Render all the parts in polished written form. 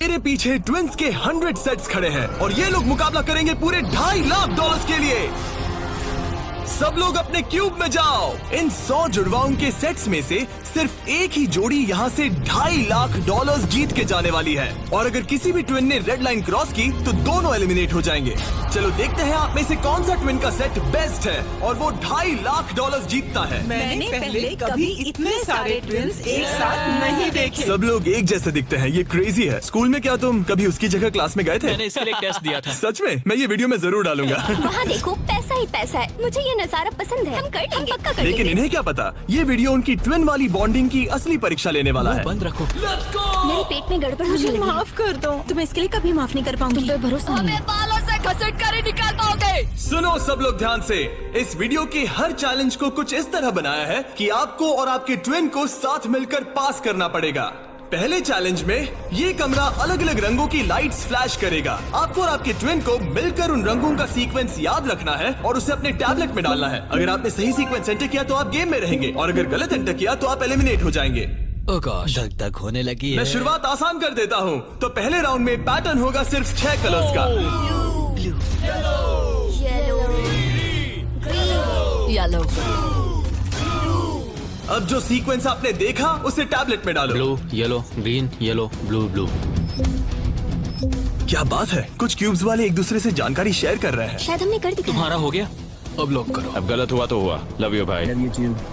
मेरे पीछे ट्विंस के 100 सेट्स खड़े हैं और ये लोग मुकाबला करेंगे पूरे $2.5 लाख के लिए। सब लोग अपने क्यूब में जाओ। इन 100 जुड़वाओं के सेट्स में से सिर्फ एक ही जोड़ी यहाँ से $2.5 लाख जीत के जाने वाली है और अगर किसी भी ट्विन ने रेड लाइन क्रॉस की तो दोनों एलिमिनेट हो जाएंगे। चलो देखते हैं आप में से कौन सा ट्विन का सेट बेस्ट है और वो $2.5 लाख जीतता है। मैंने पहले कभी इतने सारे ट्विन्स एक साथ नहीं देखे। सब लोग एक जैसे दिखते हैं, ये क्रेजी है। स्कूल में क्या तुम कभी उसकी जगह क्लास में गए थे? मैंने इसके लिए टेस्ट दिया था। सच में? मैं ये वीडियो में जरूर डालूंगा। वहाँ देखो, पैसा ही पैसा है। मुझे ये नजारा पसंद है। हम कर लेंगे, पक्का कर लेकिन लेंगे। इन्हें क्या पता, ये वीडियो उनकी ट्विन वाली बॉन्डिंग की असली परीक्षा लेने वाला है। बंद रखो। मेरे पेट में गड़बड़ होने मुझे लगी। माफ कर दो, तुम इसके लिए कभी माफ नहीं कर पाऊंगी। तुम पे भरोसा नहीं है। बालों से घसीट कर ही निकाल पाओगे। सुनो सब लोग ध्यान से, इस वीडियो के हर चैलेंज को कुछ इस तरह बनाया है कि आपको और आपके ट्विन को साथ मिलकर पास करना पड़ेगा। पहले चैलेंज में ये कमरा अलग अलग रंगों की लाइट्स फ्लैश करेगा। आपको और आपके ट्विन को मिलकर उन रंगों का सीक्वेंस याद रखना है और उसे अपने टैबलेट में डालना है। अगर आपने सही सीक्वेंस एंटर किया तो आप गेम में रहेंगे और अगर गलत एंटर किया तो आप एलिमिनेट हो जाएंगे। ओह गॉश, धक धक होने लगी है। मैं शुरुआत आसान कर देता हूँ। तो पहले राउंड में पैटर्न होगा सिर्फ 6 कलर्स का। येलो। अब जो सीक्वेंस आपने देखा उसे टैबलेट में डालो। Blue, yellow, green, yellow, blue, blue. क्या बात है, कुछ क्यूब्स वाले एक दूसरे से जानकारी शेयर कर रहे हैं। शायद हमने कर दिखाया। तुम्हारा हो गया, अब लॉक करो। अब गलत हुआ तो हुआ। लव यू भाई।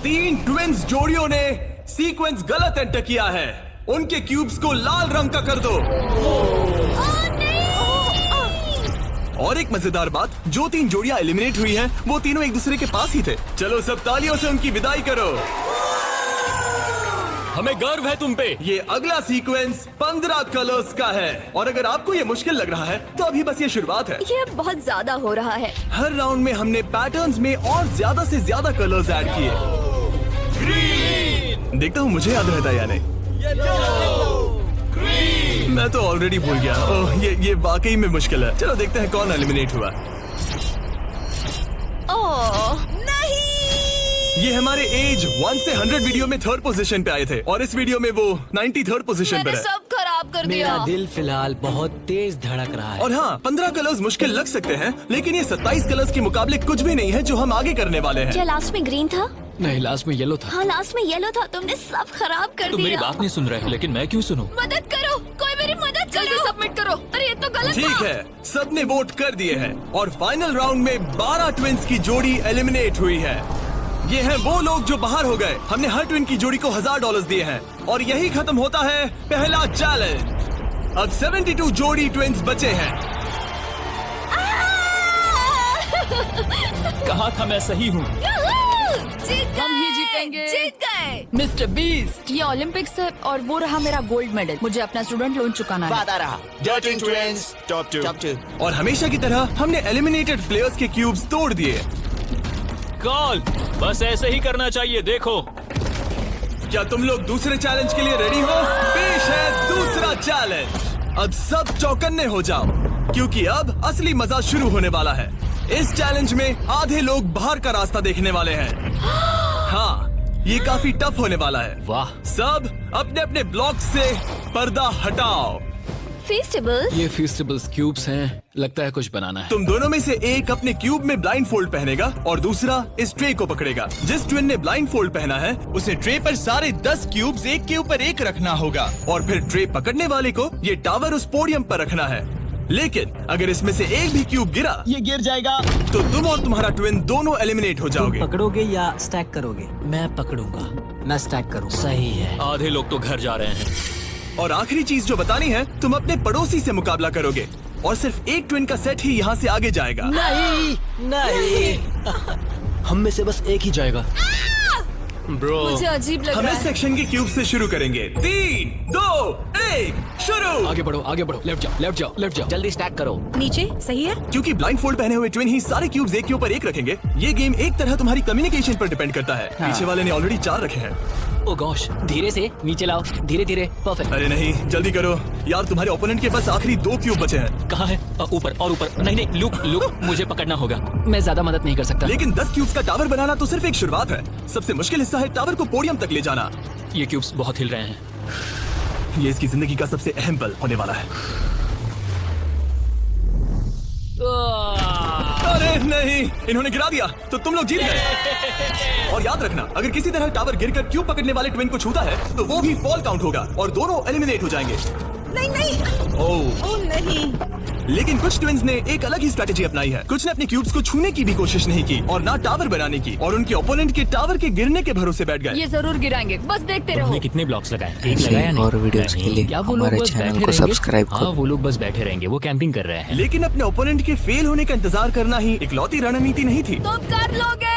3 ट्विंस जोड़ियों ने सीक्वेंस गलत एंटर किया है। उनके क्यूब्स को लाल रंग का कर दो। और एक मजेदार बात, जो 3 जोड़ियां एलिमिनेट हुई हैं, वो तीनों एक दूसरे के पास ही थे। चलो सब तालियों से उनकी विदाई करो। हमें गर्व है तुम पे। ये अगला सीक्वेंस 15 कलर्स का है और अगर आपको ये मुश्किल लग रहा है तो अभी बस ये शुरुआत है। ये बहुत ज्यादा हो रहा है। हर राउंड में हमने पैटर्न्स में और ज्यादा से ज्यादा कलर्स ऐड किए। ग्रीन, देखता हूँ मुझे याद रहता है या नहीं। मैं तो ऑलरेडी भूल गया। ओह, ये वाकई में मुश्किल है। चलो देखते हैं कौन एलिमिनेट हुआ। ओह ये हमारे एज 1 से 100 वीडियो में 3rd पोजीशन पे आए थे और इस वीडियो में वो 93rd पोजीशन पर मैंने है। सब खराब कर दिया। मेरा दिल फिलहाल बहुत तेज धड़क रहा है। और हाँ, 15 कलर्स मुश्किल लग सकते हैं लेकिन ये 27 कलर्स के मुकाबले कुछ भी नहीं है जो हम आगे करने वाले हैं। क्या लास्ट में ग्रीन था? नहीं, लास्ट में येलो था। हाँ, लास्ट में येलो था। तुमने सब खराब कर तुम दिया। मेरी बात नहीं सुन रहे हो, लेकिन मैं क्यों सुनूं? मदद करो, कोई मेरी मदद जल्दी सबमिट करो। अरे ये तो गलत ठीक था। है, सबने वोट कर दिए हैं और फाइनल राउंड में 12 ट्विंस की जोड़ी एलिमिनेट हुई है। ये हैं वो लोग जो बाहर हो गए। हमने हर ट्विन की जोड़ी को $1000 दिए हैं और यही खत्म होता है पहला चैलेंज। अब 72 जोड़ी ट्विंस बचे हैं। कहा था मैं सही हूँ। जीत हम ही जीतेंगे। जीत गए। मिस्टर बीस्ट, ये ओलंपिक्स है और वो रहा मेरा गोल्ड मेडल। मुझे अपना स्टूडेंट लोन चुकाना है। वादा रहा। Dirty Twins, top 2. और हमेशा की तरह हमने एलिमिनेटेड प्लेयर्स के क्यूब्स तोड़ दिए। कॉल, बस ऐसे ही करना चाहिए। देखो, क्या तुम लोग दूसरे चैलेंज के लिए रेडी हो? पेश है दूसरा चैलेंज। अब सब चौकन्ने हो जाओ क्योंकि अब असली मजा शुरू होने वाला है। इस चैलेंज में आधे लोग बाहर का रास्ता देखने वाले हैं। हाँ, ये काफी टफ होने वाला है। वाह। सब अपने अपने ब्लॉक से पर्दा हटाओ। फेस्टिवल्स। ये फेस्टिवल्स क्यूब्स हैं, लगता है कुछ बनाना है। तुम दोनों में से एक अपने क्यूब में ब्लाइंड फोल्ड पहनेगा और दूसरा इस ट्रे को पकड़ेगा। जिस ट्विन ने ब्लाइंड फोल्ड पहना है उसे ट्रे पर सारे 10 क्यूब्स एक के ऊपर एक रखना होगा और फिर ट्रे पकड़ने वाले को ये टावर उस पोडियम पर रखना है। लेकिन अगर इसमें से एक भी क्यूब गिरा, ये गिर जाएगा। तो तुम और तुम्हारा ट्विन दोनों एलिमिनेट हो जाओगे। पकड़ोगे या स्टैक करोगे? मैं पकड़ूंगा। मैं स्टैक करूंगा। सही है। आधे लोग तो घर जा रहे हैं। और आखिरी चीज जो बतानी है, तुम अपने पड़ोसी से मुकाबला करोगे और सिर्फ एक ट्विन का सेट ही यहाँ से आगे जाएगा। नहीं नहीं हम में से बस एक ही जाएगा। ब्रो, मुझे अजीब लग हम रहा इस है। सेक्शन के क्यूब से शुरू करेंगे। 3, 2, 1, शुरू। आगे बढ़ो, आगे बढ़ो। लेफ्ट जाओ, लेफ्ट जाओ, लेफ्ट जाओ। जल्दी स्टैक करो। नीचे सही है। क्योंकि ब्लाइंड फोल्ड पहने हुए ट्विन ही सारे क्यूब्स एक के ऊपर एक रखेंगे, ये गेम एक तरह तुम्हारी कम्युनिकेशन पर डिपेंड करता है। पीछे वाले ने ऑलरेडी 4 रखे हैं। ओ गॉश, धीरे से नीचे लाओ, धीरे धीरे। परफेक्ट। अरे नहीं, जल्दी करो यार, तुम्हारे ओपोनेंट के पास आखिरी 2 क्यूब बचे हैं। कहाँ है? ऊपर और ऊपर। नहीं नहीं, लुक लुक, मुझे पकड़ना होगा। मैं ज्यादा मदद नहीं कर सकता। लेकिन 10 क्यूब्स का टावर बनाना तो सिर्फ एक शुरुआत है। सबसे मुश्किल हिस्सा है टावर को पोडियम तक ले जाना। ये क्यूब्स बहुत हिल रहे हैं। ये इसकी जिंदगी का सबसे अहम पल होने वाला है। अरे नहीं, इन्होंने गिरा दिया तो तुम लोग जीत गए। और याद रखना, अगर किसी तरह टावर गिरकर क्यूब पकड़ने वाले ट्विन को छूता है तो वो भी फॉल काउंट होगा और दोनों एलिमिनेट हो जाएंगे। नहीं नहीं, ओह नहीं। लेकिन कुछ ट्विन्स ने एक अलग ही स्ट्रेटेजी अपनाई है। कुछ ने अपने क्यूब्स को छूने की भी कोशिश नहीं की और ना टावर बनाने की, और उनके ओपोनेंट के टावर के गिरने के भरोसे बैठ गए। ये जरूर गिराएंगे, बस देखते रहो। उन्होंने कितने ब्लॉक्स लगाए? एक लगाया नहीं? और वीडियोस के लिए क्या वो लोग हमारे बस चैनल बैठे को रहेंगे? सब्सक्राइब हाँ, करो। वो लोग बस बैठे रहेंगे, वो कैंपिंग कर रहे हैं। लेकिन अपने ओपोनेंट के फेल होने का इंतजार करना ही इकलौती रणनीति नहीं थी। तुम कर लोगे।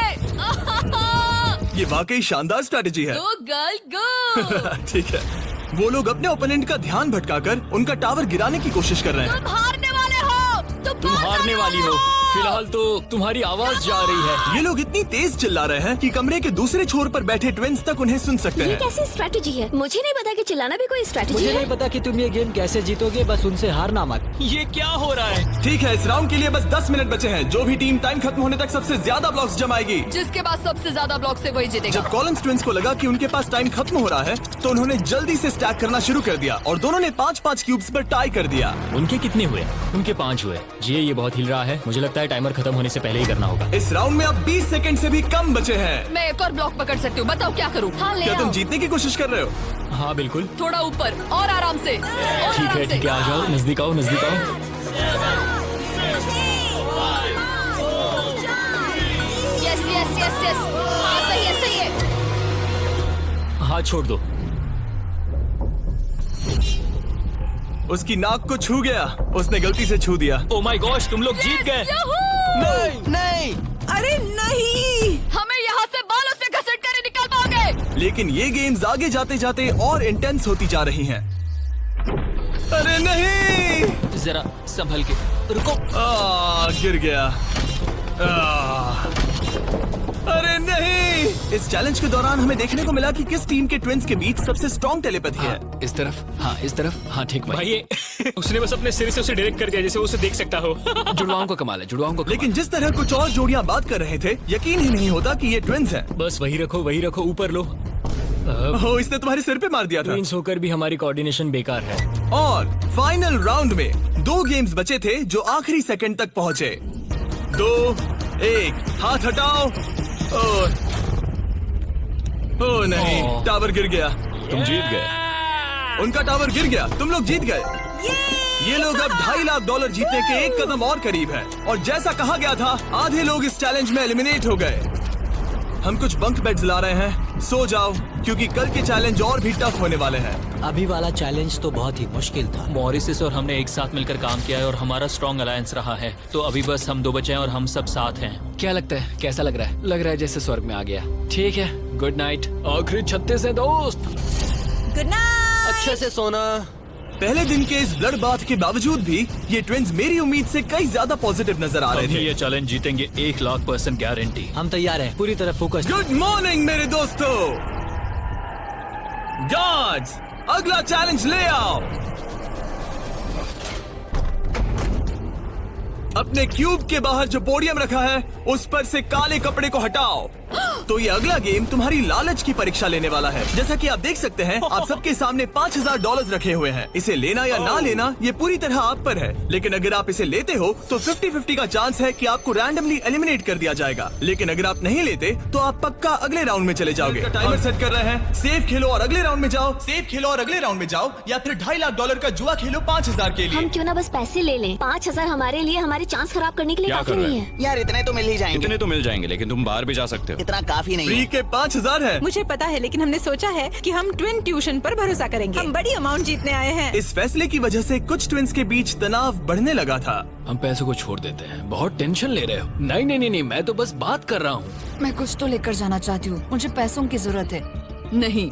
ये वाकई शानदार स्ट्रेटेजी है। गो गर्ल गो। ठीक है, वो लोग अपने ओपोनेंट का ध्यान भटकाकर उनका टावर गिराने की कोशिश कर रहे हैं। तुम हारने वाले हो। तुम हारने वाली हो। फिलहाल तो तुम्हारी आवाज जा रही है। ये लोग इतनी तेज चिल्ला रहे हैं कि कमरे के दूसरे छोर पर बैठे ट्विन्स तक उन्हें सुन सकते ये हैं। कैसी स्ट्रेटेजी है? मुझे नहीं पता कि चिल्लाना भी कोई स्ट्रेटेजी मुझे है। नहीं पता कि तुम ये गेम कैसे जीतोगे, बस उनसे हारना मत। ये क्या हो रहा है? ठीक है, इस राउंड के लिए बस 10 मिनट बचे हैं। जो भी टीम टाइम खत्म होने तक सबसे ज्यादा ब्लॉक्स जमाएगी, जिसके पास सबसे ज्यादा ब्लॉक से वही जीतेगा। जब कॉलम्स ट्विन्स को लगा कि उनके पास टाइम खत्म हो रहा है तो उन्होंने जल्दी से स्टैक करना शुरू कर दिया और दोनों ने 5-5 क्यूब्स पर टाई कर दिया। उनके कितने हुए? उनके 5 हुए। जी ये बहुत हिल रहा है। मुझे लगता है टाइमर खत्म होने से पहले ही करना होगा। इस राउंड में अब 20 सेकंड से भी कम बचे हैं। मैं एक और ब्लॉक पकड़ सकती हूँ, बताओ क्या करूँ? हाँ ले क्या तुम आओ। जीतने की कोशिश कर रहे हो? हाँ बिल्कुल। थोड़ा ऊपर और आराम से। और ठीक आराम है से। ठीक है, आ जाओ, नजदीक आओ, नजदीक आओ। Yes yes yes yes. सही है सही है। हाथ छोड़ दो। उसकी नाक को छू गया, उसने गलती से छू दिया। ओ माय गॉश, तुम लोग जीत गए। नहीं नहीं, अरे नहीं। हमें यहाँ से बालों से घसीट कर ही निकाल पाओगे। लेकिन ये गेम्स आगे जाते जाते और इंटेंस होती जा रही हैं। अरे नहीं, जरा संभल के रुको। गिर गया। अरे नहीं। इस चैलेंज के दौरान हमें देखने को मिला कि किस टीम के ट्विन्स के बीच सबसे स्ट्रॉन्ग टेलीपैथी है। इस तरफ, हाँ इस तरफ, हाँ ठीक भाई। ये उसने बस अपने सिर से उसे डायरेक्ट कर दिया जैसे वो उसे देख सकता हो। जुड़वाओं को कमाल है, जुड़वाओं को कमाल। लेकिन जिस तरह कुछ और जोड़ियां बात कर रहे थे, यकीन ही नहीं होता कि ये ट्विन्स हैं। बस वही रखो, ऊपर लो। ओह, इसने तुम्हारे सिर पे मार दिया था। ट्विन्स होकर भी हमारी कोऑर्डिनेशन बेकार है। और फाइनल राउंड में 2 गेम्स बचे थे जो आखिरी सेकंड तक पहुंचे। 2, 1, हाथ हटाओ। ओह नहीं, टावर गिर गया। तुम जीत गए। उनका टावर गिर गया, तुम लोग जीत गए। ये लोग अब $2.5 लाख जीतने के एक कदम और करीब हैं। और जैसा कहा गया था, आधे लोग इस चैलेंज में एलिमिनेट हो गए। हम कुछ बंक बेड्स ला रहे हैं, सो जाओ क्योंकि कल के चैलेंज और भी टफ होने वाले हैं। अभी वाला चैलेंज तो बहुत ही मुश्किल था। मॉरिसस और हमने एक साथ मिलकर काम किया है और हमारा स्ट्रॉन्ग अलायंस रहा है। तो अभी बस हम 2 बचे हैं और हम सब साथ हैं। क्या लगता है, कैसा लग रहा है? लग रहा है जैसे स्वर्ग में आ गया। ठीक है, गुड नाइट। आखिरी 36 है दोस्त। Good night. अच्छे से सोना। पहले दिन के इस ब्लड बाथ के बावजूद भी ये ट्विन्स मेरी उम्मीद से कई ज्यादा पॉजिटिव नजर आ रहे हम थे। ये चैलेंज जीतेंगे, 1,00,000% गारंटी। हम तैयार हैं, पूरी तरह फोकस। गुड मॉर्निंग मेरे दोस्तों। गार्ड्स, अगला चैलेंज ले आओ। अपने क्यूब के बाहर जो पोडियम रखा है उस पर से काले कपड़े को हटाओ। तो ये अगला गेम तुम्हारी लालच की परीक्षा लेने वाला है। जैसा कि आप देख सकते हैं, आप सबके सामने $5,000 रखे हुए हैं। इसे लेना या ना लेना ये पूरी तरह आप पर है। लेकिन अगर आप इसे लेते हो तो 50-50 का चांस है कि आपको रैंडमली एलिमिनेट कर दिया जाएगा। लेकिन अगर आप नहीं लेते तो आप पक्का अगले राउंड में चले जाओगे। टाइमर सेट कर रहे हैं। सेफ खेलो और अगले राउंड में जाओ, सेफ खेलो और अगले राउंड में जाओ, या फिर $2.5 लाख का जुआ खेलो 5,000 के लिए। हम क्यों ना बस पैसे ले लें? 5,000 हमारे लिए हमारे चांस खराब करने के लिए क्या काफी कर रहे नहीं हो? है। यार इतने तो मिल ही जाएंगे। इतने तो मिल जाएंगे, लेकिन तुम बाहर भी जा सकते हो। इतना काफी नहीं फ्री है। के 5,000 है। मुझे पता है, लेकिन हमने सोचा है कि हम ट्विन ट्यूशन पर भरोसा करेंगे। हम बड़ी अमाउंट जीतने आए हैं। इस फैसले की वजह से कुछ ट्विन्स के बीच तनाव बढ़ने लगा था। हम पैसों को छोड़ देते हैं, बहुत टेंशन ले रहे हो। नहीं नहीं नहीं, मैं तो बस बात कर रहा हूँ। मैं कुछ तो लेकर जाना चाहती हूँ, मुझे पैसों की जरूरत है। नहीं,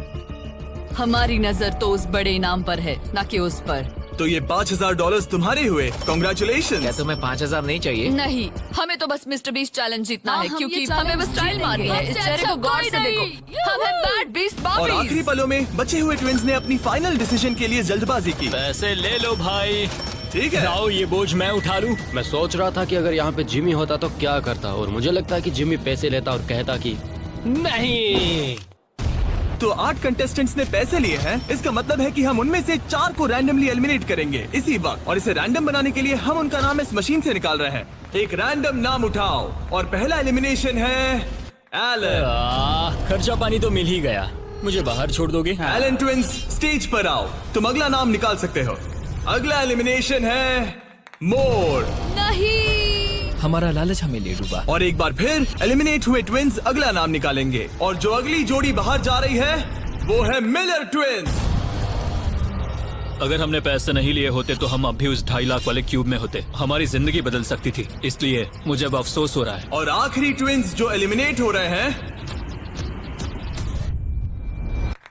हमारी नजर तो उस बड़े इनाम पर है, ना कि उस पर। तो ये $5,000 तुम्हारे हुए। कॉन्ग्रेचुलेशन। क्या तुम्हें 5,000 नहीं चाहिए? नहीं, हमें तो बस मिस्टर बीस्ट चैलेंज जीतना हाँ, है, हम क्योंकि ये हमें challenge बस स्टाइल मारनी है। इस जीतेंगे। चेहरे को हमसे गौर अच्छा से कोई देखो, नहीं। हम हैं बैड बीस्ट और आखिरी बॉबीज। पलों में बचे हुए ट्विन्स ने अपनी फाइनल डिसीजन के लिए जल्दबाजी की। पैसे ले लो भाई। ठीक है। जाओ, ये बोझ मैं उठा लूं। मैं सोच रहा था कि अगर यहाँ पे जिमी होता तो क्या करता, और मुझे लगता है कि जिमी पैसे लेता और कहता कि नहीं। तो 8 कंटेस्टेंट्स ने पैसे लिए हैं। इसका मतलब है कि हम उनमें से 4 को रैंडमली एलिमिनेट करेंगे इसी वक्त, और इसे रैंडम बनाने के लिए हम उनका नाम इस मशीन से निकाल रहे हैं। एक रैंडम नाम उठाओ और पहला एलिमिनेशन है एलन। खर्चा पानी तो मिल ही गया, मुझे बाहर छोड़ दोगे? एलन ट्विंस स्टेज पर आओ, तुम अगला नाम निकाल सकते हो। अगला एलिमिनेशन है मोर। नहीं, हमारा लालच हमें ले डूबा। और एक बार फिर एलिमिनेट हुए ट्विंस अगला नाम निकालेंगे, और जो अगली जोड़ी बाहर जा रही है वो है मिलर ट्विंस। अगर हमने पैसे नहीं लिए होते तो हम अब भी उस 2.5 लाख वाले क्यूब में होते। हमारी जिंदगी बदल सकती थी, इसलिए मुझे अब अफसोस हो रहा है। और आखिरी ट्विंस जो एलिमिनेट हो रहे हैं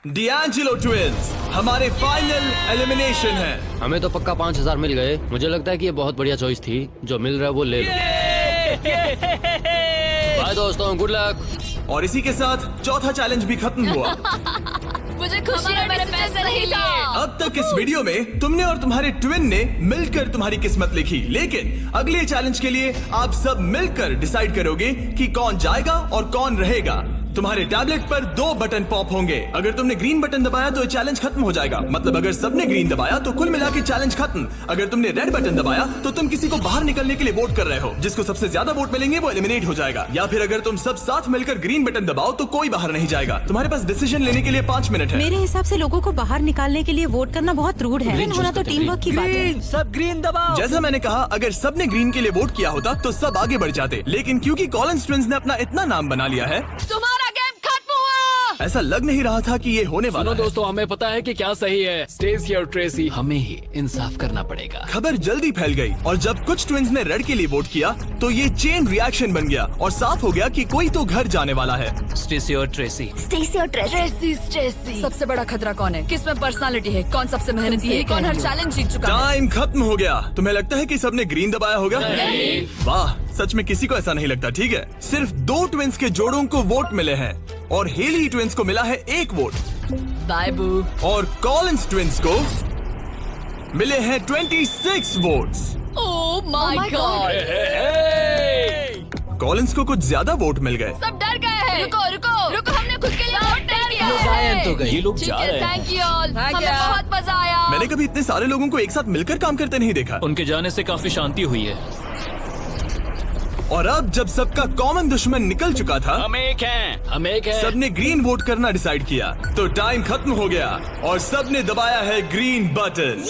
डिएंजेलो ट्विंस, हमारे फाइनल एलिमिनेशन है। हमें तो पक्का 5,000 मिल गए। मुझे लगता है कि ये बहुत बढ़िया चॉइस थी। जो मिल रहा है वो ले लो। बाय दोस्तों, गुड लक। और इसी के साथ चौथा चैलेंज भी खत्म हुआ। मुझे खुशी है मैंने पैसे नहीं लिए। अब तक इस वीडियो में तुमने और तुम्हारे ट्विन ने मिलकर तुम्हारी किस्मत लिखी, लेकिन अगले चैलेंज के लिए आप सब मिलकर डिसाइड करोगे कि कौन जाएगा और कौन रहेगा। तुम्हारे टैबलेट पर 2 बटन पॉप होंगे। अगर तुमने ग्रीन बटन दबाया तो ये चैलेंज खत्म हो जाएगा। मतलब अगर सबने ग्रीन दबाया तो कुल मिला के चैलेंज खत्म। अगर तुमने रेड बटन दबाया तो तुम किसी को बाहर निकलने के लिए वोट कर रहे हो। जिसको सबसे ज्यादा वोट मिलेंगे वो एलिमिनेट हो जाएगा। या फिर अगर तुम सब साथ मिलकर ग्रीन बटन दबाओ तो कोई बाहर नहीं जाएगा। तुम्हारे पास डिसीजन लेने के लिए 5 मिनट है। मेरे हिसाब से लोगों को बाहर निकालने के लिए वोट करना बहुत रूड है। विन होना तो टीम वर्क की बात है। सब ग्रीन दबाओ। जैसा मैंने कहा, अगर सबने ग्रीन के लिए वोट किया होता तो सब आगे बढ़ जाते, लेकिन क्योंकि कॉलिंस ट्विंस ने अपना इतना नाम बना लिया है, तुम्हारा गेम खत्म हुआ। ऐसा लग नहीं रहा था कि ये होने वाला है। दोस्तों, हमें पता है कि क्या सही है। स्टेसी और ट्रेसी, हमें ही इंसाफ करना पड़ेगा। खबर जल्दी फैल गई और जब कुछ ट्विंस ने रेड के लिए वोट किया तो ये चेन रिएक्शन बन गया और साफ हो गया कि कोई तो घर जाने वाला है। स्टेसी और ट्रेसी। स्टेसी और ट्रेसी। सबसे बड़ा खतरा कौन है? किसमें पर्सनालिटी है? कौन सबसे मेहनती है? कौन हर चैलेंज जीत चुका है? टाइम खत्म हो गया। तुम्हें लगता है कि सबने ग्रीन दबाया होगा? वाह, सच में किसी को ऐसा नहीं लगता। ठीक है, सिर्फ 2 ट्विंस के जोड़ों को वोट मिले हैं और हेली ट्विंस को मिला है 1 वोट। बाय बू। और कॉलिंस ट्विंस को मिले हैं 26 votes. Oh my God. Collins को कुछ ज्यादा वोट मिल गए। सब डर गए हैं। रुको, हमने खुद के लिए वोट नहीं किया है। ये लोग जा रहे हैं। थैंक यू ऑल, हमें बहुत मजा आया। मैंने कभी इतने सारे लोगों को एक साथ मिलकर काम करते नहीं देखा। उनके जाने से काफी शांति हुई है। और अब जब सबका कॉमन दुश्मन निकल चुका था, हम एक हैं। सबने ग्रीन वोट करना डिसाइड किया। तो टाइम खत्म हो गया और सबने दबाया है ग्रीन बटन।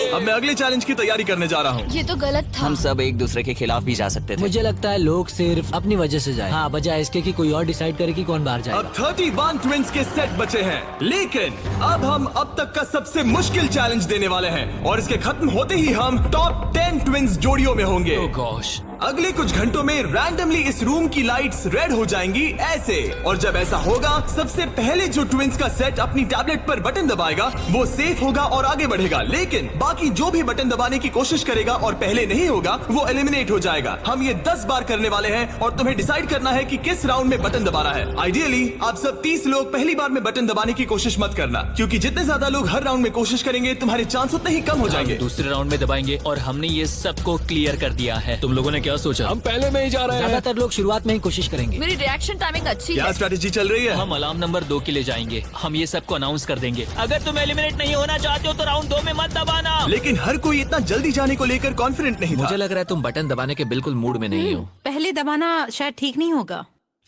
अब मैं अगले चैलेंज की तैयारी करने जा रहा हूँ। ये तो गलत था। हम सब एक दूसरे के खिलाफ भी जा सकते थे। मुझे लगता है लोग सिर्फ अपनी वजह से जाए। हाँ, बजाय इसके कि कोई और डिसाइड करे कि कौन बाहर जाएगा। अब 31 ट्विंस के सेट बचे हैं, लेकिन अब हम अब तक का सबसे मुश्किल चैलेंज देने वाले हैं और इसके खत्म होते ही हम टॉप 10 ट्विंस जोड़ियों में होंगे। Oh gosh। अगले कुछ घंटों में रैंडमली इस रूम की लाइट्स रेड हो जाएंगी ऐसे, और जब ऐसा होगा सबसे पहले जो ट्विंस का सेट अपनी टैबलेट पर बटन दबाएगा वो सेफ होगा और आगे बढ़ेगा, लेकिन बाकी जो भी बटन दबाने की कोशिश करेगा और पहले नहीं होगा वो एलिमिनेट हो जाएगा। हम ये 10 बार करने वाले हैं और तुम्हें डिसाइड करना है कि किस राउंड में बटन दबाना है। आइडियली आप सब 30 लोग पहली बार में बटन दबाने की कोशिश मत करना, क्योंकि जितने ज्यादा लोग हर राउंड में कोशिश करेंगे तुम्हारे चांस उतने ही कम हो जाएंगे। दूसरे राउंड में दबाएंगे और हमने ये सबको क्लियर कर दिया है। तुम लोगों ने क्या सोचा? हम पहले में ही जा रहे हैं। ज्यादातर लोग शुरुआत में ही कोशिश करेंगे। मेरी रिएक्शन टाइमिंग अच्छी क्या है। स्ट्रेटेजी चल रही है? हम अलार्म नंबर 2 के लिए जाएंगे। हम ये सबको अनाउंस कर देंगे। अगर तुम एलिमिनेट नहीं होना चाहते हो तो राउंड 2 में मत दबाना। लेकिन हर कोई इतना जल्दी जाने को लेकर कॉन्फिडेंट नहीं था। मुझे लग रहा है तुम बटन दबाने के बिल्कुल मूड में नहीं हो। पहले दबाना शायद ठीक नहीं होगा।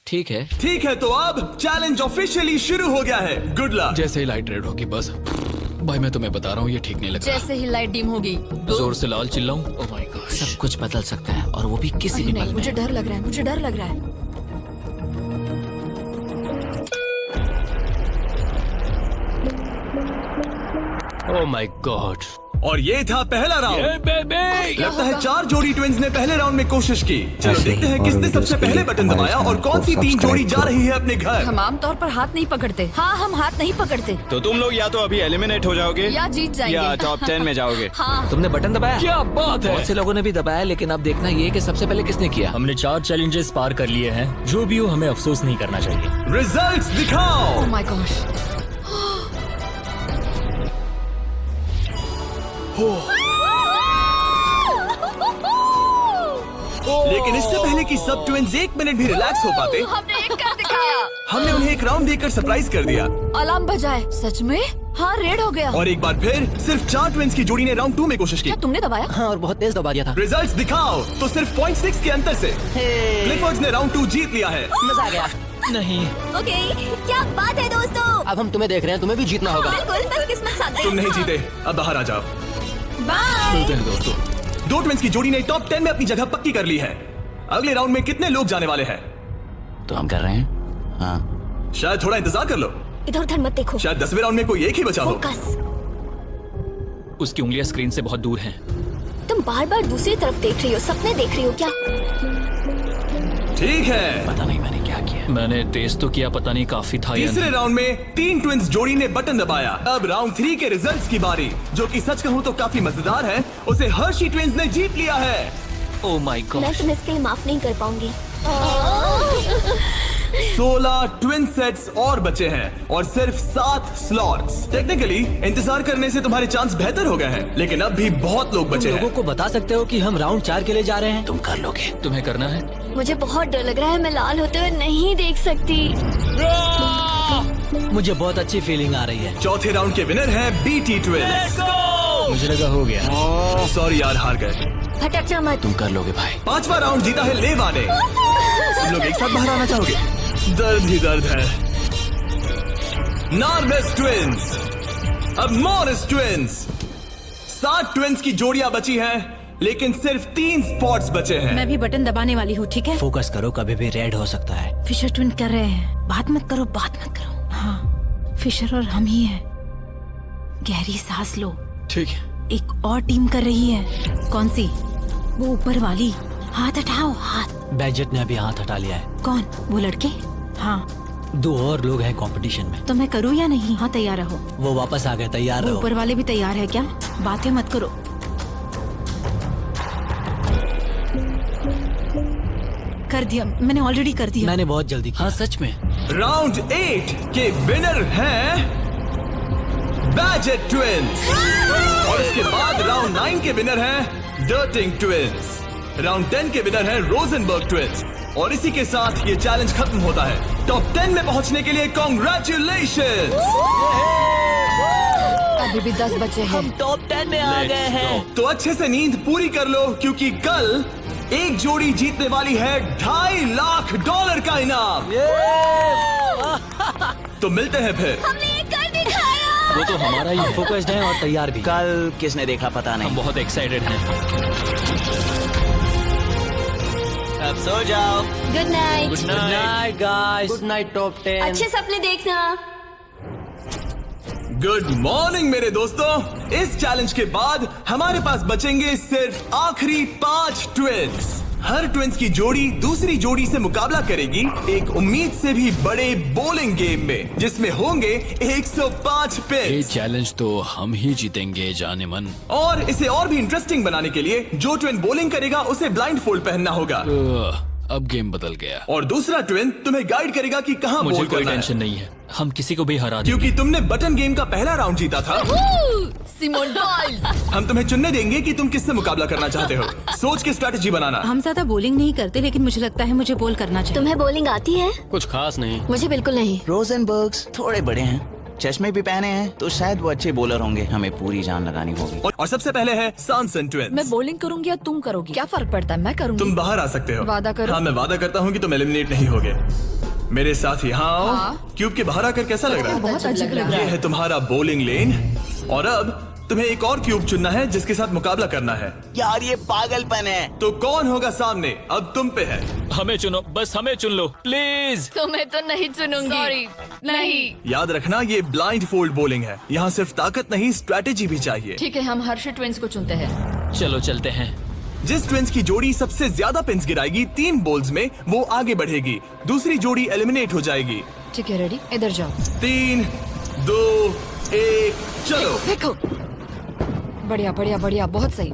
ठीक है, ठीक है, तो अब चैलेंज ऑफिशियली शुरू हो गया है। Good luck. जैसे ही लाइट रेड होगी बस। भाई मैं तुम्हें बता रहा हूँ ये ठीक नहीं लग रहा। जैसे ही लाइट डिम होगी जोर से लाल चिल्लाऊं? Oh my God. सब कुछ बदल सकता है और वो भी किसी भी पल नहीं, में। मुझे डर लग रहा है, मुझे डर लग रहा है। Oh my God. और ये था पहला राउंड। लगता है 4 जोड़ी ट्विंस ने पहले राउंड में कोशिश की। चलो देखते हैं किसने सबसे पहले बटन दबाया और कौन सी 3 जोड़ी जा रही है अपने घर। हम आमतौर पर हाथ नहीं पकड़ते। हाँ, हम हाथ नहीं पकड़ते तो तुम लोग या तो अभी एलिमिनेट हो जाओगे या जीत जाएंगे। या टॉप 10 में जाओगे। हाँ, तुमने बटन दबाया? क्या बात है। बहुत से लोगों ने भी दबाया, लेकिन अब देखना ये कि सबसे पहले किसने किया। हमने 4 चैलेंजेस पार कर लिए हैं। जो भी हो हमें अफसोस नहीं करना चाहिए। रिजल्ट्स दिखाओ। Oh my gosh. लेकिन इससे पहले कि सब ट्विंस 1 मिनट भी रिलैक्स हो पाते, हमने एक कर दिखाया। हमने उन्हें एक राउंड देकर सरप्राइज कर दिया अलार्म बजाए। सच में? हाँ, रेड हो गया। और एक बार फिर सिर्फ 4 ट्विंस की जोड़ी ने राउंड 2 में कोशिश की। क्या तुमने दबाया? हाँ, और बहुत तेज दबा दिया था। रिजल्ट्स दिखाओ तो सिर्फ 0.6 के अंतर से क्लिफर्ड्स ने राउंड 2 जीत लिया है। मजा आ गया। नहीं, ओके, क्या बात है दोस्तों। अब हम तुम्हें देख रहे हैं, तुम्हें भी जीतना होगा। बिल्कुल, बस किस्मत साथ दे। तुम नहीं जीते, अब बाहर आ जाओ। बाय। मिलते हैं दोस्तों। 2 ट्विंस की जोड़ी ने टॉप 10 में अपनी जगह पक्की कर ली है। अगले राउंड में कितने लोग जाने वाले हैं? तो हम कर रहे हैं। हाँ, शायद थोड़ा इंतजार कर लो, इधर उधर मत देखो। शायद 10वें राउंड में कोई एक ही बचा हो। फोकस। उसकी उंगलियां स्क्रीन से बहुत दूर हैं। तुम बार बार दूसरी तरफ देख रही हो, सपने देख रही हो क्या? ठीक है, पता नहीं मैंने क्या किया। मैंने टेस्ट तो किया, पता नहीं काफी था या तीसरे नहीं। राउंड में 3 ट्विंस जोड़ी ने बटन दबाया। अब राउंड 3 के रिजल्ट्स की बारी, जो कि सच कहूँ तो काफी मजेदार है। उसे हर्षी ट्विंस ने जीत लिया है। ओह माय मैं गॉड। तुम्हें इसके लिए माफ नहीं कर पाऊंगी। 16 ट्विन सेट्स और बचे हैं और सिर्फ 7 स्लॉट्स। टेक्निकली इंतजार करने से तुम्हारे चांस बेहतर हो गए हैं, लेकिन अब भी बहुत लोग बचे लोगों हैं। को बता सकते हो कि हम राउंड 4 के लिए जा रहे हैं। तुम कर लोगे। तुम्हें करना है? मुझे बहुत डर लग रहा है, मैं लाल होते हुए नहीं देख सकती। मुझे बहुत अच्छी फीलिंग आ रही है। चौथे राउंड के विनर हैं बीटी ट्विंस। मुझे लगा हो गया। सॉरी यार, हार गए। भटकना मत। तुम कर लोगे भाई। 5वां राउंड जीता है लेवा ने। तुम लोग एक साथ बाहर आना चाहोगे? दर्द ही दर्द है। नार्वेस ट्विंस, अब मॉरिस ट्विंस। 7 ट्विंस की जोड़ियां बची हैं, लेकिन सिर्फ 3 स्पॉट्स बचे हैं। मैं भी बटन दबाने वाली हूँ, ठीक है? फोकस करो, कभी भी रेड हो सकता है। फिशर ट्विन कर रहे हैं। बात मत करो, बात मत करो। हाँ, फिशर और हम ही हैं। गहरी सांस लो। ठीक है। एक और टीम कर रही है। कौन सी? वो ऊपर वाली। हाथ हटाओ, हाथ। बैजेट ने अभी हाथ हटा लिया है। कौन? वो लड़के? हाँ। 2 और लोग हैं कंपटीशन में। तो मैं करूँ या नहीं? हाँ, तैयार रहो। वो वापस आ गए, तैयार वो रहो। ऊपर वाले भी तैयार है क्या? बातें मत करो। कर दिया, मैंने ऑलरेडी कर दिया। मैंने बहुत जल्दी किया। हाँ सच में। राउंड 8 के विनर हैं बैजेट ट्विंस, और इसके बाद राउंड 9 के विनर हैं डर्टिंग ट्विंस। राउंड 10 के विनर हैं रोजनबर्ग ट्विंस। और इसी के साथ ये चैलेंज खत्म होता है। टॉप 10 में पहुंचने के लिए कांग्रेचुलेशंस। अभी भी 10 बचे हैं। हम टॉप 10 में आ गए हैं। तो अच्छे से नींद पूरी कर लो, क्योंकि कल एक जोड़ी जीतने वाली है $2.5 लाख का इनाम। तो मिलते हैं फिर। हमने ये कर दिखाया। वो तो हमारा ही है। फोकस्ड हैं और तैयार भी। कल किसने देखा पता हम नहीं। बहुत एक्साइटेड हैं। अब सो जाओ। Good night. Good good night. Night guys. Good night top 10। अच्छे सपने देखना। गुड मॉर्निंग मेरे दोस्तों। इस चैलेंज के बाद हमारे पास बचेंगे सिर्फ आखिरी 5 ट्विंस। हर ट्विंस की जोड़ी दूसरी जोड़ी से मुकाबला करेगी एक उम्मीद से भी बड़े बोलिंग गेम में, जिसमें होंगे 105 ये पिन्स। चैलेंज तो हम ही जीतेंगे जाने मन। और इसे और भी इंटरेस्टिंग बनाने के लिए जो ट्विन बॉलिंग करेगा उसे ब्लाइंड फोल्ड पहनना होगा, अब गेम बदल गया। और दूसरा ट्विन तुम्हें गाइड करेगा कि कहां मुझे बॉल कोई करना टेंशन है, नहीं है। हम किसी को भी हरा देंगे। क्योंकि तुमने बटन गेम का पहला राउंड जीता था। Simone Biles. हम तुम्हें चुनने देंगे कि तुम किससे मुकाबला करना चाहते हो। सोच के स्ट्रेटेजी बनाना। हम ज्यादा बॉलिंग नहीं करते, लेकिन मुझे लगता है मुझे बॉल करना चाहिए। तुम्हें बॉलिंग आती है? कुछ खास नहीं। मुझे बिल्कुल नहीं। रोजनबर्ग्स थोड़े बड़े हैं, चश्मे भी पहने हैं, तो शायद वो अच्छे बॉलर होंगे। हमें पूरी जान लगानी होगी। और सबसे पहले है सैमसन ट्विंस। मैं बॉलिंग करूंगी या तुम करोगी? क्या फर्क पड़ता है? मैं करूंगी। तुम बाहर आ सकते हो। वादा करो। हाँ, मैं वादा करता हूँ कि तुम एलिमिनेट नहीं होगे। मेरे साथ यहाँ आओ। हाँ। क्यूब के बाहर आकर कैसा लग रहा है? बहुत अजीब लग रहा ये है। है तुम्हारा बॉलिंग लेन, और अब तुम्हें एक और क्यूब चुनना है जिसके साथ मुकाबला करना है। यार ये पागलपन है। तो कौन होगा सामने? अब तुम पे है। हमें चुनो, बस हमें चुन लो प्लीज। तुम्हें तो नहीं चुनूंगी। सॉरी, नहीं। याद रखना, ये ब्लाइंड फोल्ड बॉलिंग है। यहाँ सिर्फ ताकत नहीं, स्ट्रेटेजी भी चाहिए। ठीक है, हम हर्षी ट्विंस को चुनते हैं। चलो चलते हैं। जिस ट्विंस की जोड़ी सबसे ज्यादा पिन्स गिराएगी 3 बॉल्स में, वो आगे बढ़ेगी। दूसरी जोड़ी एलिमिनेट हो जाएगी। ठीक है, रेडी? इधर जाओ। 3, 2, 1, चलो। देखो, बढ़िया बढ़िया बढ़िया, बहुत सही।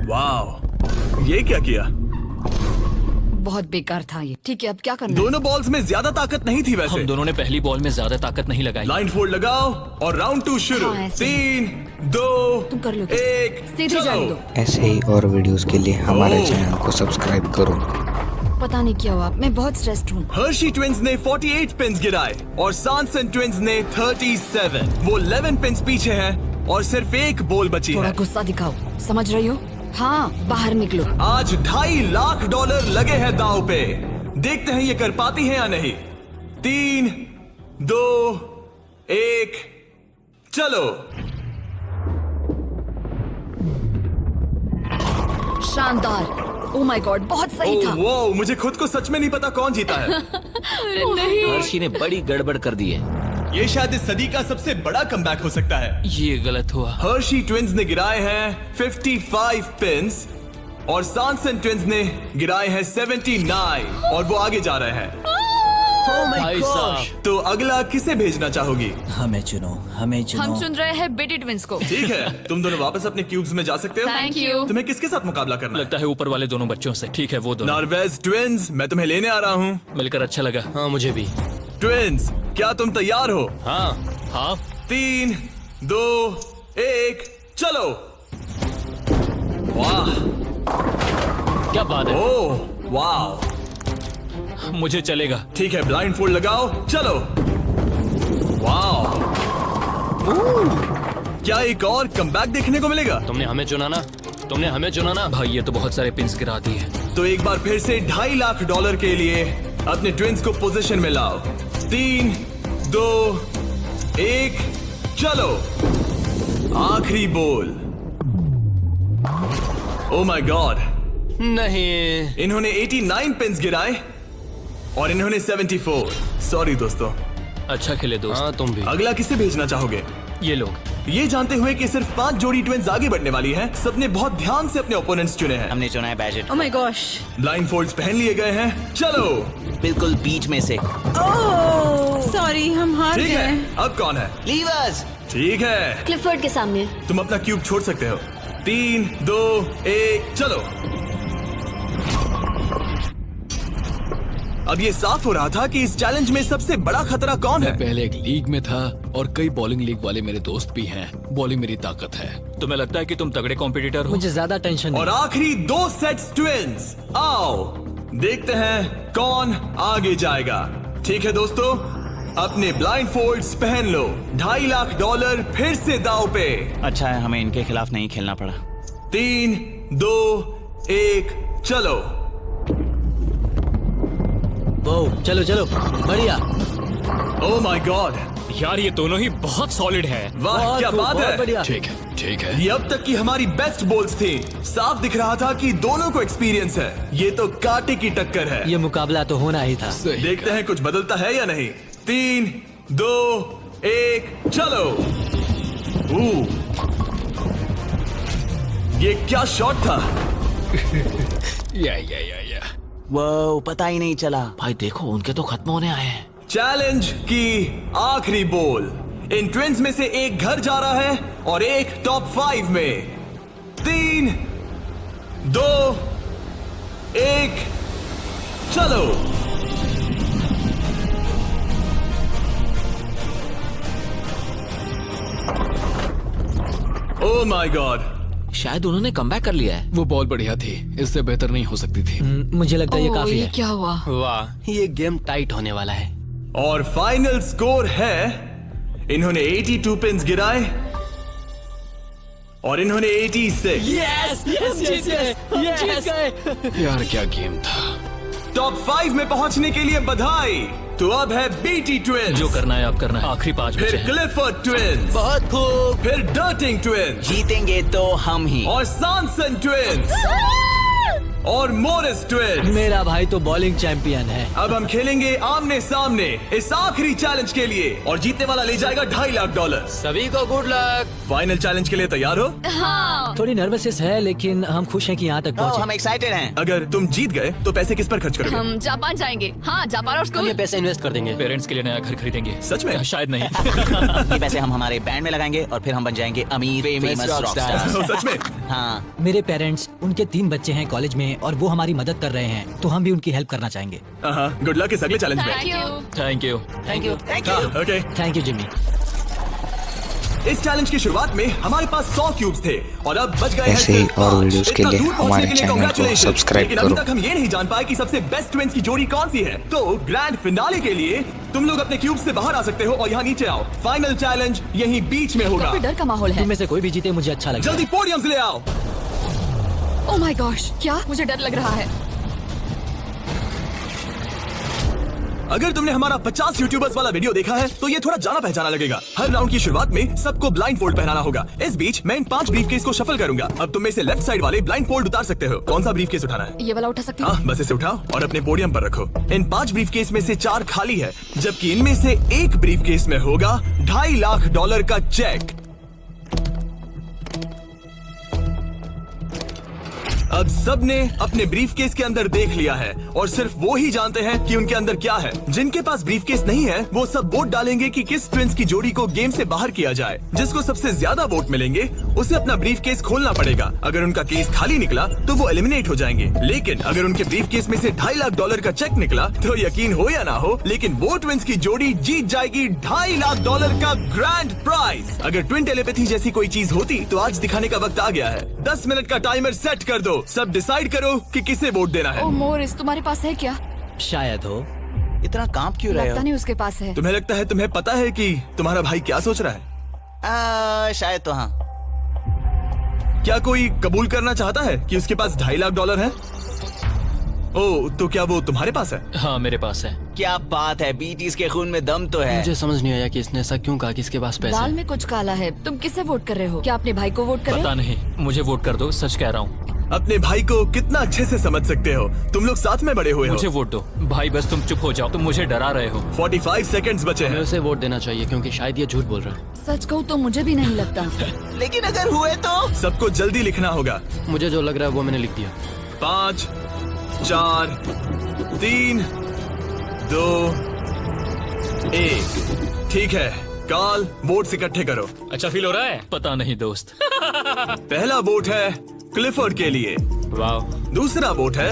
वाह, ये क्या किया? बहुत बेकार था ये। ठीक है, अब क्या करना है? दोनों बॉल्स में ज्यादा ताकत नहीं थी वैसे। हम दोनों ने पहली बॉल में ज्यादा ताकत नहीं लगाई। ब्लाइंड फोल्ड लगाओ और राउंड 2 शुरू। हाँ, ऐसे। 3, 2, तुम कर लोगे। 1 सीधे जाने दो। ऐसे ही और वीडियोस के लिए हमारे चैनल को सब्सक्राइब करो। पता नहीं क्या हुआ, मैं बहुत स्ट्रेस्ड हूँ। हर्शी ट्विंस ने 48 पिन्स गिराए और सैनसन ट्विंस ने 37। वो 11 पिन्स पीछे हैं और सिर्फ एक बॉल बची थोड़ा है। गुस्सा दिखाओ, समझ रही हो? हाँ, बाहर निकलो। आज $2.5 लाख लगे हैं दांव पे। देखते हैं ये कर पाती है या नहीं। 3, 2, 1 चलो। शानदार। ओ माय गॉड, बहुत सही था। वो मुझे खुद को सच में नहीं पता कौन जीता है। हर्षी ने बड़ी गड़बड़ कर दी है। ये शायद इस सदी का सबसे बड़ा कमबैक हो सकता है। ये गलत हुआ। हर्शी ट्विंस ने गिराए हैं 55 पिन्स और सैनसन ट्विंस ने गिराए हैं 79 और वो आगे जा रहे हैं। भाई साहब, तो अगला किसे भेजना चाहोगी? हमें चुनो, हमें चुनो। हम चुन रहे हैं बेटी ट्विंस को। ठीक है, तुम दोनों वापस अपने क्यूब्स में जा सकते हो। Thank you. तुम्हें किसके साथ मुकाबला करना है? लगता है ऊपर वाले दोनों बच्चों से। ठीक है, वो दोनों। नॉर्वेज ट्विंस, मैं तुम्हें लेने आ रहा हूँ। मिलकर अच्छा लगा। हाँ मुझे भी। ट्विंस, क्या तुम तैयार हो? हाँ 3, 2, 1 चलो। वाह, क्या बात है। ओह वाह, मुझे चलेगा। ठीक है, ब्लाइंड फोल्ड लगाओ, चलो। वाह, क्या एक और कमबैक देखने को मिलेगा? तुमने हमें चुना ना। भाई ये तो बहुत सारे पिन्स गिरा दिए। तो एक बार फिर से $2.5 लाख के लिए अपने ट्विंस को पोजीशन में लाओ। 3, 2, 1 चलो। आखिरी बॉल। ओ माय गॉड, नहीं। इन्होंने 89 पिन्स गिराए और इन्होंने 74। सॉरी दोस्तों। अच्छा खेले दोस्त। हाँ तुम भी। अगला किसे भेजना चाहोगे? ये लोग। ये जानते हुए कि सिर्फ 5 जोड़ी ट्विंस आगे बढ़ने वाली हैं, सबने बहुत ध्यान से अपने ओपोनेंट्स चुने हैं। हमने चुना है budget. Oh my gosh. Blindfolds पहन लिए गए हैं, चलो। बिल्कुल बीच में से। सॉरी, हम हार ठीक गए। है, अब कौन है? लीवर्स। ठीक है, क्लिफर्ड के सामने। तुम अपना क्यूब छोड़ सकते हो। 3, 2, 1 चलो। अब ये साफ हो रहा था कि इस चैलेंज में सबसे बड़ा खतरा कौन है। पहले एक लीग में था और कई बॉलिंग लीग वाले मेरे दोस्त भी हैं। बॉलिंग मेरी ताकत है। तुम्हें लगता है कि तुम तगड़े कॉम्पिटिटर हो? मुझे ज्यादा टेंशन और नहीं। आखिरी 2 सेट्स ट्विंस। आओ देखते हैं कौन आगे जाएगा। ठीक है दोस्तों, अपने ब्लाइंड फोल्ड्स पहन लो। $2.5 लाख फिर से दाव पे। अच्छा है हमें इनके खिलाफ नहीं खेलना पड़ा। 3, 2, 1 चलो। ओ, चलो चलो, बढ़िया। ओ माय गॉड, यार ये दोनों ही बहुत सॉलिड है। वाह क्या बात है। बढ़िया। ठीक है। ये अब तक की हमारी बेस्ट बॉल्स थी। साफ दिख रहा था कि दोनों को एक्सपीरियंस है। ये तो कांटे की टक्कर है। ये मुकाबला तो होना ही था। देखते हैं कुछ बदलता है या नहीं। 3, 2, 1 चलो। ये क्या शॉट था। या वो पता ही नहीं चला। भाई देखो उनके तो खत्म होने आए हैं। चैलेंज की आखिरी बॉल। इन ट्विंस में से एक घर जा रहा है और एक टॉप 5 में। 3, 2, 1 चलो। ओ माय गॉड, शायद उन्होंने कमबैक कर लिया है। वो बॉल बढ़िया थी, इससे बेहतर नहीं हो सकती थी। मुझे लगता है ये ओह, काफी ये है। क्या हुआ? वाह, ये गेम टाइट होने वाला है। और फाइनल स्कोर है, इन्होंने 82 पिन्स गिराए और इन्होंने 86। यार क्या गेम था। टॉप 5 में पहुंचने के लिए बधाई। तो अब है बीटी ट्विंस, जो करना है आप करना है। आखिरी 5 बचे फिर हैं। क्लिफर्ड ट्विंस, बहुत खूब। फिर डर्टिंग ट्विंस जीतेंगे तो हम ही। और सैनसन ट्विंस और मोरिस ट्विंस। मेरा भाई तो बॉलिंग चैंपियन है। अब हम खेलेंगे आमने सामने इस आखिरी चैलेंज के लिए और जीतने वाला ले जाएगा $2.5 लाख। सभी को गुड लक। फाइनल चैलेंज के लिए तैयार हो? हाँ। थोड़ी नर्वसनेस है लेकिन हम खुश हैं कि यहाँ तक हम पहुँचे। एक्साइटेड हैं। अगर तुम जीत गए तो पैसे किस पर खर्च करोगे? हम जापान जाएंगे। हाँ, जापान और हम स्कूल। ये पैसे इन्वेस्ट कर देंगे। पेरेंट्स के लिए नया घर खरीदेंगे। सच में? शायद नहीं। ये पैसे हम हमारे बैंड में लगाएंगे और फिर हम बन जाएंगे अमीर फेमस रॉकस्टार। सच में? हाँ। मेरे पेरेंट्स, उनके 3 बच्चे हैं कॉलेज में और वो हमारी मदद कर रहे हैं, तो हम भी उनकी हेल्प करना चाहेंगे। गुड लक इस अगले चैलेंज में। Thank you. Thank you. Okay, thank you Jimmy. इस चैलेंज की शुरुआत में हमारे पास 100 क्यूब्स थे और अब बच गए हैं ऐसे ही सिर्फ और 5। वीडियोस के इतना लिए दूर पहुंचने हमारे के लिए चैनल को congratulations। सब्सक्राइब लेकिन अभी करो। तक हम ये नहीं जान पाए कि सबसे बेस्ट ट्विंस की जोड़ी कौन सी है। तो ग्रैंड फिनाले के लिए तुम लोग अपने क्यूब से बाहर आ सकते हो और यहाँ नीचे आओ। फाइनल चैलेंज यहीं बीच में होगा। काफी डर का माहौल है। तुम में से कोई भी जीते मुझे अच्छा लगेगा। जल्दी पोडियम से ले आओ। ओह माय गॉश, क्या मुझे डर लग रहा है। अगर तुमने हमारा 50 यूट्यूबर्स वाला वीडियो देखा है तो ये थोड़ा जाना पहचाना लगेगा। हर राउंड की शुरुआत में सबको ब्लाइंड फोल्ड पहनाना होगा। इस बीच मैं इन 5 ब्रीफकेस को शफल करूंगा। अब तुम में से लेफ्ट साइड वाले ब्लाइंड फोल्ड उतार सकते हो। कौन सा ब्रीफकेस उठाना है? ये वाला उठा सकती हूँ? हाँ, बस इसे उठाओ और अपने पोडियम पर रखो। इन 5 ब्रीफकेस में से 4 खाली है, जबकि इनमें से एक ब्रीफकेस में होगा $2.5 लाख का चेक। अब सबने अपने ब्रीफकेस के अंदर देख लिया है और सिर्फ वो ही जानते हैं कि उनके अंदर क्या है। जिनके पास ब्रीफकेस नहीं है वो सब वोट डालेंगे कि किस ट्विंस की जोड़ी को गेम से बाहर किया जाए। जिसको सबसे ज्यादा वोट मिलेंगे उसे अपना ब्रीफकेस खोलना पड़ेगा। अगर उनका केस खाली निकला तो वो एलिमिनेट हो जाएंगे। लेकिन अगर उनके ब्रीफकेस में से $2.5 लाख का चेक निकला तो यकीन हो या ना हो, लेकिन वो ट्विंस की जोड़ी जीत जाएगी $2.5 लाख का ग्रैंड प्राइज। अगर ट्विन टेलीपैथी जैसी कोई चीज होती तो आज दिखाने का वक्त आ गया है। 10 मिनट का टाइमर सेट कर दो। सब डिसाइड करो कि किसे वोट देना है। ओह मोरिस, तुम्हारे पास है क्या? शायद हो। इतना कांप क्यों रहे लगता हो? नहीं उसके पास है। तुम्हें लगता है तुम्हें पता है कि तुम्हारा भाई क्या सोच रहा है? शायद तो हाँ। क्या कोई कबूल करना चाहता है कि उसके पास $2.5 लाख है? ओह, तो क्या वो तुम्हारे पास है? हाँ, मेरे पास है। क्या बात है, बीटीज के खून में दम तो है। मुझे समझ नहीं आया कि इसने ऐसा क्यों कहा कि इसके पास पैसे दाल हैं। में कुछ काला है। तुम किसे वोट कर रहे हो? क्या अपने भाई को वोट कर रहे पता हो? नहीं, मुझे वोट कर दो, सच कह रहा हूँ। अपने भाई को कितना अच्छे से समझ सकते हो। तुम लोग साथ में बड़े हुए हो। मुझे वोट दो भाई, बस तुम चुप हो जाओ। तुम मुझे डरा रहे हो। 45 सेकंड्स बचे हमें हैं। उसे वोट देना चाहिए क्योंकि शायद ये झूठ बोल रहा है। सच कहूँ तो मुझे भी नहीं लगता। लेकिन अगर हुए तो? सबको जल्दी लिखना होगा। मुझे जो लग रहा है वो मैंने लिख दिया। 5, 4, 3, 2, 1। ठीक है, कॉल वोट्स इकट्ठे करो। अच्छा फील हो रहा है? पता नहीं दोस्त। पहला वोट है क्लिफोर्ड के लिए। वाह। दूसरा वोट है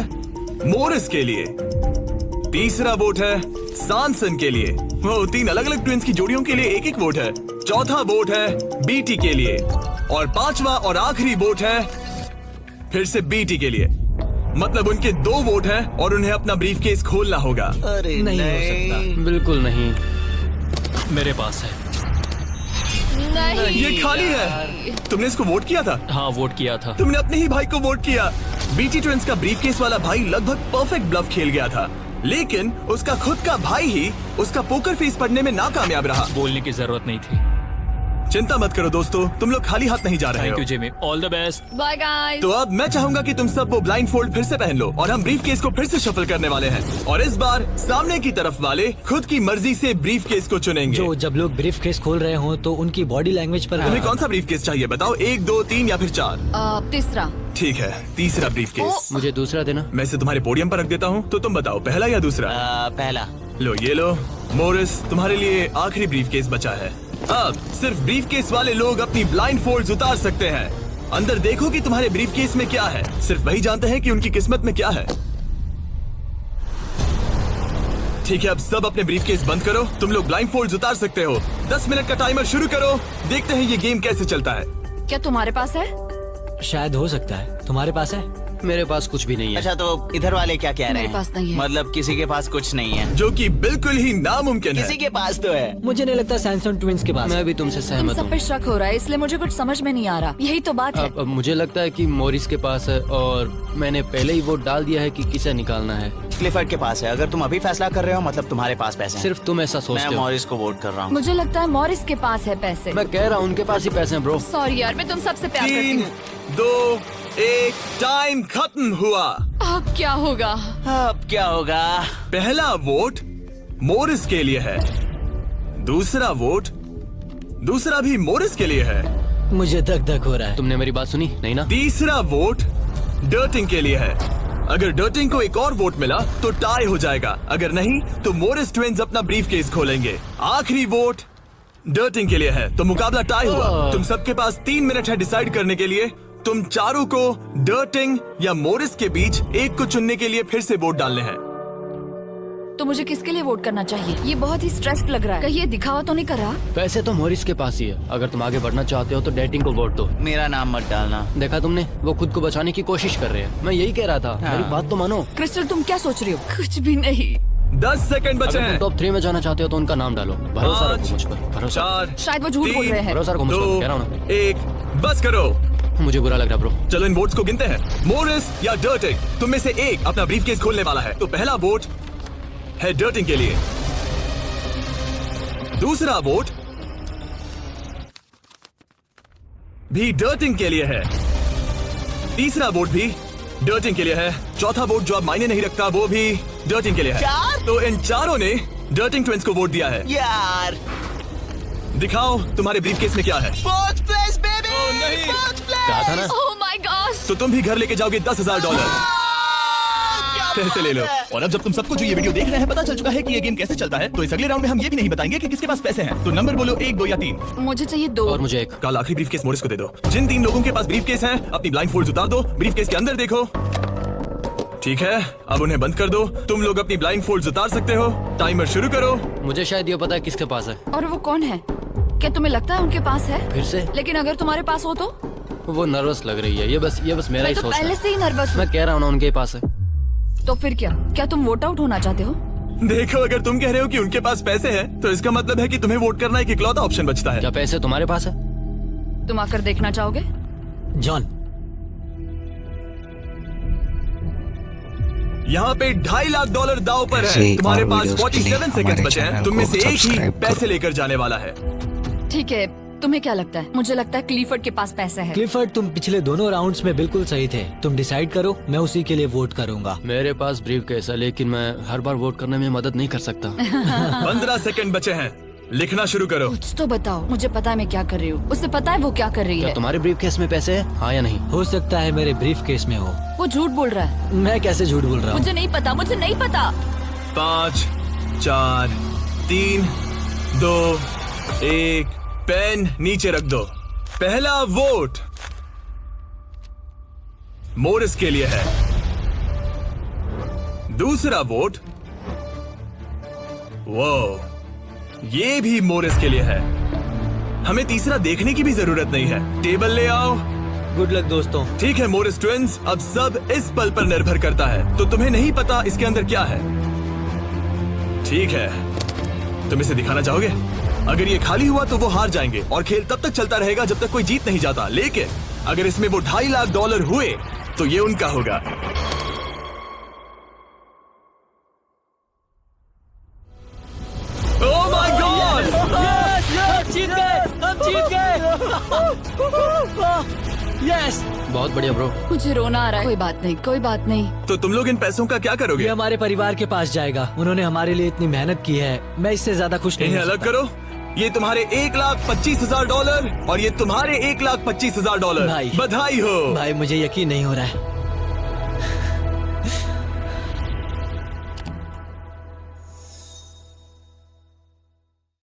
मोरिस के लिए। तीसरा वोट है सैनसन के लिए। वो 3 अलग अलग ट्विंस की जोड़ियों के लिए एक वोट है। चौथा वोट है बीटी के लिए और 5वां और आखिरी वोट है फिर से बीटी के लिए। मतलब उनके 2 वोट हैं और उन्हें अपना ब्रीफकेस खोलना होगा। अरे नहीं हो सकता। बिल्कुल नहीं, मेरे पास है। ये खाली है। तुमने इसको वोट किया था? हाँ, वोट किया था। तुमने अपने ही भाई को वोट किया। बीटी ट्विंस का ब्रीफकेस वाला भाई लगभग परफेक्ट ब्लफ खेल गया था, लेकिन उसका खुद का भाई ही उसका पोकर फेस पढ़ने में नाकामयाब रहा। बोलने की जरूरत नहीं थी। चिंता मत करो दोस्तों, तुम लोग खाली हाथ नहीं जा रहे थैंक हो। You Jimmy, all the best. Bye guys. तो अब मैं चाहूंगा कि तुम सब वो ब्लाइंड फोल्ड फिर से पहन लो और हम ब्रीफकेस को फिर से शफल करने वाले हैं। और इस बार सामने की तरफ वाले खुद की मर्जी से ब्रीफकेस को चुनेंगे। जो जब लोग ब्रीफकेस खोल रहे हो तो उनकी बॉडी लैंग्वेज पर तुम्हें कौन सा ब्रीफकेस चाहिए बताओ? 1, 2, 3 या फिर 4? तीसरा। ठीक है, तीसरा ब्रीफकेस। मुझे दूसरा देना। मैं इसे तुम्हारे पोडियम पर रख देता हूँ, तो तुम बताओ पहला या दूसरा? पहला। लो ये लो मोरिस, तुम्हारे लिए आखिरी ब्रीफकेस बचा है। अब सिर्फ ब्रीफकेस वाले लोग अपनी ब्लाइंड फोल्ड्स उतार सकते हैं। अंदर देखो कि तुम्हारे ब्रीफकेस में क्या है। सिर्फ वही जानते हैं कि उनकी किस्मत में क्या है। ठीक है, अब सब अपने ब्रीफकेस बंद करो। तुम लोग ब्लाइंड फोल्ड्स उतार सकते हो। 10 मिनट का टाइमर शुरू करो। देखते हैं ये गेम कैसे चलता है। क्या तुम्हारे पास है? शायद हो सकता है। तुम्हारे पास है? मेरे पास कुछ भी नहीं है। अच्छा, तो इधर वाले क्या कह रहे मेरे हैं? पास नहीं है। मतलब किसी के पास कुछ नहीं है? जो कि बिल्कुल ही नामुमकिन है। किसी के पास तो है। मुझे नहीं लगता सैमसंग ट्विंस के पास। मैं भी तुमसे तुम सहमत सब हूँ। पे शक हो रहा है, इसलिए मुझे कुछ समझ में नहीं आ रहा। यही तो बात है। अब मुझे लगता है कि मोरिस के पास है और मैंने पहले ही वोट डाल दिया है कि किसे निकालना है। क्लिफर्ड के पास है। अगर तुम अभी फैसला कर रहे हो मतलब तुम्हारे पास पैसे हैं। सिर्फ तुम ऐसा मैं सोचते हो। मॉरिस को वोट कर रहा हूँ। मुझे लगता है मॉरिस के पास है पैसे। मैं कह रहा हूँ उनके पास ही पैसे हैं ब्रो। सॉरी यार, मैं तुम सबसे प्यार करती 3, हूँ। 2, 1, टाइम खत्म हुआ। अब क्या होगा? अब क्या होगा? पहला वोट मोरिस के लिए है। दूसरा वोट दूसरा भी मोरिस के लिए है। मुझे धक धक हो रहा है। तुमने मेरी बात सुनी नहीं ना? तीसरा वोट डर्टिंग के लिए है। अगर डर्टिंग को एक और वोट मिला तो टाई हो जाएगा। अगर नहीं तो मोरिस ट्विंस अपना ब्रीफकेस खोलेंगे। आखिरी वोट डर्टिंग के लिए है, तो मुकाबला टाई हुआ। तुम सबके पास 3 मिनट है डिसाइड करने के लिए तुम चारों को डर्टिंग या मोरिस के बीच एक को चुनने के लिए फिर से वोट डालने हैं। तो मुझे किसके लिए वोट करना चाहिए? ये बहुत ही स्ट्रेस्ड लग रहा है। कहीं ये दिखावा तो नहीं कर रहा? पैसे तो मोरिस के पास ही है। अगर तुम आगे बढ़ना चाहते हो तो डेटिंग को वोट दो। मेरा नाम मत डालना। देखा तुमने, वो खुद को बचाने की कोशिश कर रहे हैं। मैं यही कह रहा था, मेरी बात तो मानो। क्रिस्टल तुम क्या सोच रही हो? कुछ भी नहीं। 10 सेकंड बचे अगर हैं। तुम टॉप 3 में जाना चाहते हो तो उनका नाम डालो। भरोसा रखो मुझ पर, भरोसा। 4, शायद वो झूठ बोल रहे हैं। भरोसा रखो मुझ पर, कह रहा हूँ ना। 1 बस करो। मुझे बुरा लग रहा ब्रो। चलो इन वोट्स को गिनते हैं। मोरिस या डर्टिंग, तुम में से एक अपना ब्रीफकेस खोलने वाला है। तो पहला वोट है डर्टिंग के लिए, दूसरा वोट भी डर्टिंग के लिए है, तीसरा वोट भी डर्टिंग के लिए है, चौथा वोट जो अब मायने नहीं रखता वो भी डर्टिंग के लिए है। तो इन चारों ने डर्टिंग ट्विंस को वोट दिया है। यार दिखाओ तुम्हारे ब्रीफकेस में क्या है। Fourth place baby. नहीं। कहा था ना। Oh my God. तो तुम भी घर लेके जाओगे $10,000। पैसे ले लो। और अब जब तुम सबको जो ये वीडियो देख रहे हैं पता चल चुका है कि ये गेम कैसे चलता है, तो इस अगले राउंड में हम ये भी नहीं बताएंगे कि किसके पास पैसे हैं। तो नंबर बोलो, 1, 2 या 3। मुझे चाहिए 2। और मुझे 1। कल आखिरी ब्रीफकेस मोरिस को दे दो। जिन 3 लोगों के पास ब्रीफकेस हैं अपनी ब्लाइंड फोल्ड उतार दो, ब्रीफकेस के अंदर देखो। ठीक है, अब उन्हें बंद कर दो। तुम लोग अपनी ब्लाइंड फोल्ड उतार सकते हो। टाइमर शुरू करो। मुझे शायद ये पता है किसके पास है। और वो कौन है? क्या तुम्हें लगता है उनके पास है? फिर से? लेकिन अगर तुम्हारे पास हो तो? वो नर्वस लग रही है। ये बस मेरा मैं ही तो सोच पहले से ही नर्वस हूँ। मैं कह रहा हूँ ना, उनके पास है। तो फिर क्या तुम वोट आउट होना चाहते हो? देखो, अगर तुम कह रहे हो कि उनके पास पैसे हैं तो इसका मतलब है कि तुम्हें वोट करना एक इकलौता ऑप्शन बचता है। क्या पैसे तुम्हारे पास है? तुम आकर देखना चाहोगे? जॉन, यहाँ पे $2.5 लाख दाव पर ऐसे है। ही तुम्हारे और पास वीडियोस के लिए 47 सेकंड हमारे बचे हैं। चैनल तुम में को से एक ही सब्सक्राइब करो। पैसे लेकर जाने वाला है। ठीक है, तुम्हें क्या लगता है? मुझे लगता है क्लीफर्ड के पास पैसे है। क्लिफर्ड तुम पिछले दोनों राउंड्स में बिल्कुल सही थे। तुम डिसाइड करो, मैं उसी के लिए वोट करूंगा। मेरे पास ब्रीफकेस है, लेकिन मैं हर बार वोट करने में मदद नहीं कर सकता। 15 सेकंड बचे हैं। लिखना शुरू करो। कुछ तो बताओ। मुझे पता है मैं क्या कर रही हूँ। उसे पता है वो क्या कर रही क्या है। तुम्हारे ब्रीफकेस में पैसे हैं? हाँ या नहीं? हो सकता है मेरे ब्रीफ केस में हो। वो झूठ बोल रहा है। मैं कैसे झूठ बोल रहा हूँ? मुझे नहीं पता, मुझे नहीं पता। 5, 4, 3, 2, 1। पेन नीचे रख दो। पहला वोट मोरिस के लिए है, दूसरा वोट वो ये भी मोरिस के लिए है। हमें तीसरा देखने की भी जरूरत नहीं है। टेबल ले आओ। गुड लक दोस्तों। ठीक है मोरिस ट्विंस, अब सब इस पल पर निर्भर करता है। तो तुम्हें नहीं पता इसके अंदर क्या है। ठीक है, तुम इसे दिखाना चाहोगे? अगर ये खाली हुआ तो वो हार जाएंगे और खेल तब तक चलता रहेगा जब तक कोई जीत नहीं जाता। लेकिन अगर इसमें वो $2.5 लाख हुए तो ये उनका होगा। Oh my God! जीत गए, हम जीत गए। यस। बहुत बढ़िया ब्रो। मुझे रोना आ रहा है। कोई बात नहीं, कोई बात नहीं। तो तुम लोग इन पैसों का क्या ये करोगे? हमारे परिवार के पास जाएगा। उन्होंने हमारे लिए इतनी मेहनत की है, मैं इससे ज्यादा खुश नहीं इन्हें हो अलग सकता। करो। ये तुम्हारे $1,25,000 और ये तुम्हारे $1,25,000। भाई। बधाई हो। भाई मुझे यकीन नहीं हो रहा है।